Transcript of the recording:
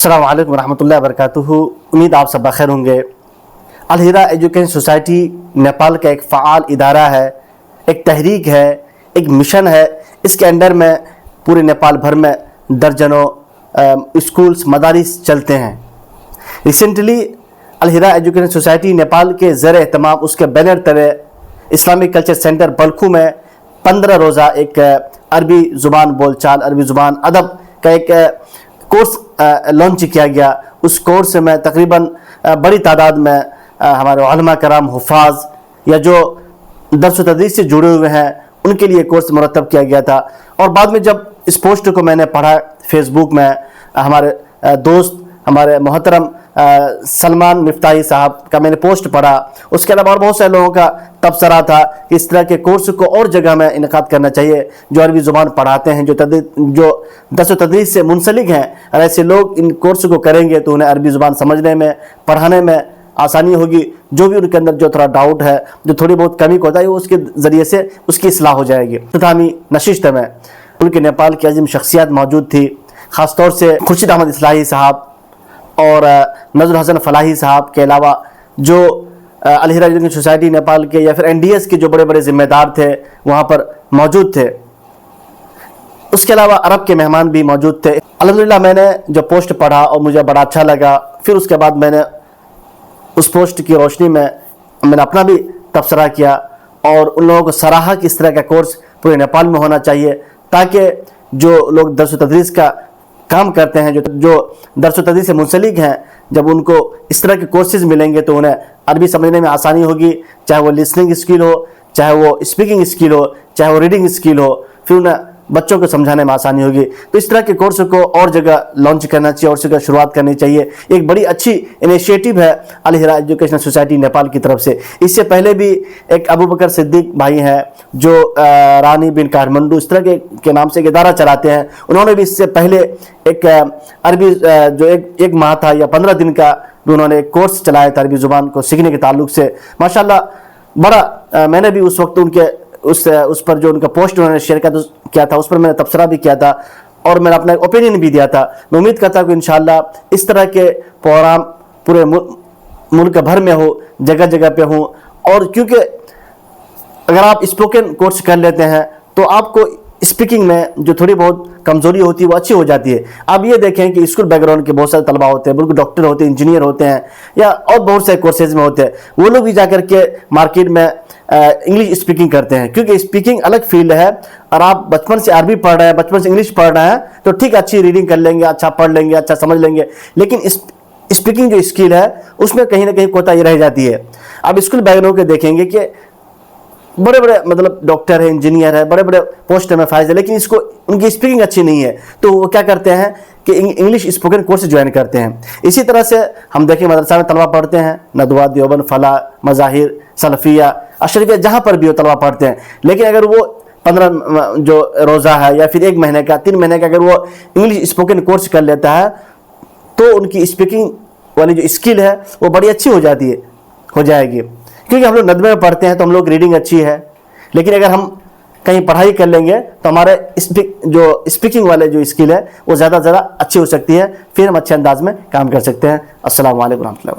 السلام علیکم ورحمۃ اللہ وبرکاتہ۔ امید آپ سب بخیر ہوں گے۔ الہدا ایجوکیشن سوسائٹی نیپال کا ایک فعال ادارہ ہے، ایک تحریک ہے، ایک مشن ہے۔ اس کے انڈر میں پورے نیپال بھر میں درجنوں اسکولز مدارس چلتے ہیں۔ ریسنٹلی الہدا ایجوکیشن سوسائٹی نیپال کے زیر اہتمام اس کے بینر تلے اسلامک کلچر سینٹر بلکھو میں 15 روزہ ایک عربی زبان بول چال، عربی زبان ادب کا ایک کورس لانچ کیا گیا۔ اس کورس میں تقریباً بڑی تعداد میں ہمارے علماء کرام، حفاظ یا جو درس و تدریس سے جڑے ہوئے ہیں ان کے لیے کورس مرتب کیا گیا تھا۔ اور بعد میں جب اس پوسٹ کو میں نے پڑھا فیس بک میں، ہمارے دوست ہمارے محترم سلمان مفتاحی صاحب کا میں نے پوسٹ پڑھا، اس کے علاوہ اور بہت سے لوگوں کا تبصرہ تھا کہ اس طرح کے کورس کو اور جگہ میں انعقاد کرنا چاہیے جو عربی زبان پڑھاتے ہیں، جو درس و تدریس سے منسلک ہیں۔ اور ایسے لوگ ان کورس کو کریں گے تو انہیں عربی زبان سمجھنے میں، پڑھانے میں آسانی ہوگی۔ جو بھی ان کے اندر جو تھوڑا ڈاؤٹ ہے، جو تھوڑی بہت کمی ہوتا ہے، وہ اس کے ذریعے سے اس کی اصلاح ہو جائے گی۔ اختتامی نشست میں ان کے نیپال کی عظیم شخصیات موجود تھی، خاص طور سے خورشید احمد اصلاحی صاحب اور نذر الحسن فلاحی صاحب کے علاوہ جو الہدا ایجوکیشن سوسائٹی نیپال کے یا پھر NDS کے جو بڑے بڑے ذمہ دار تھے وہاں پر موجود تھے۔ اس کے علاوہ عرب کے مہمان بھی موجود تھے۔ الحمدللہ میں نے جو پوسٹ پڑھا اور مجھے بڑا اچھا لگا، پھر اس کے بعد میں نے اس پوسٹ کی روشنی میں نے اپنا بھی تبصرہ کیا اور ان لوگوں کو سراہا کہ اس طرح کا کورس پورے نیپال میں ہونا چاہیے، تاکہ جو لوگ درس و تدریس کا کام کرتے ہیں، جو درس و تدریس سے منسلک ہیں، جب ان کو اس طرح کے کورسز ملیں گے تو انہیں عربی سمجھنے میں آسانی ہوگی، چاہے وہ لسننگ اسکل ہو، چاہے وہ اسپیکنگ اسکل ہو، چاہے وہ ریڈنگ اسکل ہو، پھر انہیں بچوں کو سمجھانے میں آسانی ہوگی۔ تو اس طرح کے کورس کو اور جگہ لانچ کرنا چاہیے، اور اس جگہ شروعات کرنی چاہیے۔ ایک بڑی اچھی انیشیٹو ہے الہدا ایجوکیشن سوسائٹی نیپال کی طرف سے۔ اس سے پہلے بھی ایک ابو بکر صدیق بھائی ہیں جو رانی بن کارمنڈو اس طرح کے نام سے ایک ادارہ چلاتے ہیں، انہوں نے بھی اس سے پہلے ایک عربی جو ایک ماہ تھا یا 15 دن کا انہوں نے ایک کورس چلایا تھا عربی زبان کو سیکھنے کے تعلق سے۔ ماشاءاللہ بڑا میں نے بھی اس وقت ان کے اس پر جو ان کا پوسٹ انہوں نے شیئر کیا تھا، اس پر میں نے تبصرہ بھی کیا تھا اور میں نے اپنا ایک اوپینین بھی دیا تھا۔ میں امید کرتا ہوں کہ انشاءاللہ اس طرح کے پروگرام پورے ملک بھر میں ہو، جگہ جگہ پہ ہوں۔ اور کیونکہ اگر آپ اسپوکن کورس کر لیتے ہیں تو آپ کو اسپیکنگ میں جو تھوڑی بہت کمزوری ہوتی ہے وہ اچھی ہو جاتی ہے۔ آپ یہ دیکھیں کہ اسکول بیک گراؤنڈ کے بہت سارے طلبہ ہوتے ہیں، بالکل ڈاکٹر ہوتے ہیں، انجینئر ہوتے ہیں، یا اور بہت سے کورسز میں ہوتے ہیں، وہ لوگ بھی جا کر کے مارکیٹ میں انگلش اسپیکنگ کرتے ہیں، کیونکہ اسپیکنگ الگ فیلڈ ہے۔ اور آپ بچپن سے عربی پڑھ رہے ہیں، بچپن سے انگلش پڑھ رہے ہیں تو ٹھیک اچھی ریڈنگ کر لیں گے، اچھا پڑھ لیں گے، اچھا سمجھ لیں گے، لیکن اسپیکنگ جو اسکل ہے اس میں کہیں نہ کہیں کوتاہی رہ جاتی ہے۔ اب اسکول بیک گراؤنڈ کے دیکھیں گے کہ بڑے بڑے مطلب ڈاکٹر ہے، انجینئر ہے، بڑے بڑے پوسٹ میں فائز ہے، لیکن ان کی اسپیکنگ اچھی نہیں ہے، تو وہ کیا کرتے ہیں کہ انگلش اسپوکن کورس جوائن کرتے ہیں۔ اسی طرح سے ہم دیکھیں مدرسہ میں طلبہ پڑھتے ہیں، ندوہ، دیوبند، فلاح، مظاہر، سلفیہ، اشرفیہ، جہاں پر بھی وہ طلبہ پڑھتے ہیں، لیکن اگر وہ 15 جو روزہ ہے یا پھر 1 مہینے کا، 3 مہینے کا اگر وہ انگلش اسپوکن کورس کر لیتا ہے تو ان کی اسپیکنگ والی جو اسکل ہے وہ بڑی اچھی ہو جائے گی۔ کیونکہ ہم لوگ ندوے میں پڑھتے ہیں تو ہم لوگ ریڈنگ اچھی ہے، لیکن اگر ہم کہیں پڑھائی کر لیں گے تو ہمارے جو اسپیکنگ والے جو اسکل ہے وہ زیادہ اچھی ہو سکتی ہے، پھر ہم اچھے انداز میں کام کر سکتے ہیں۔ السلام علیکم ورحمۃ اللہ۔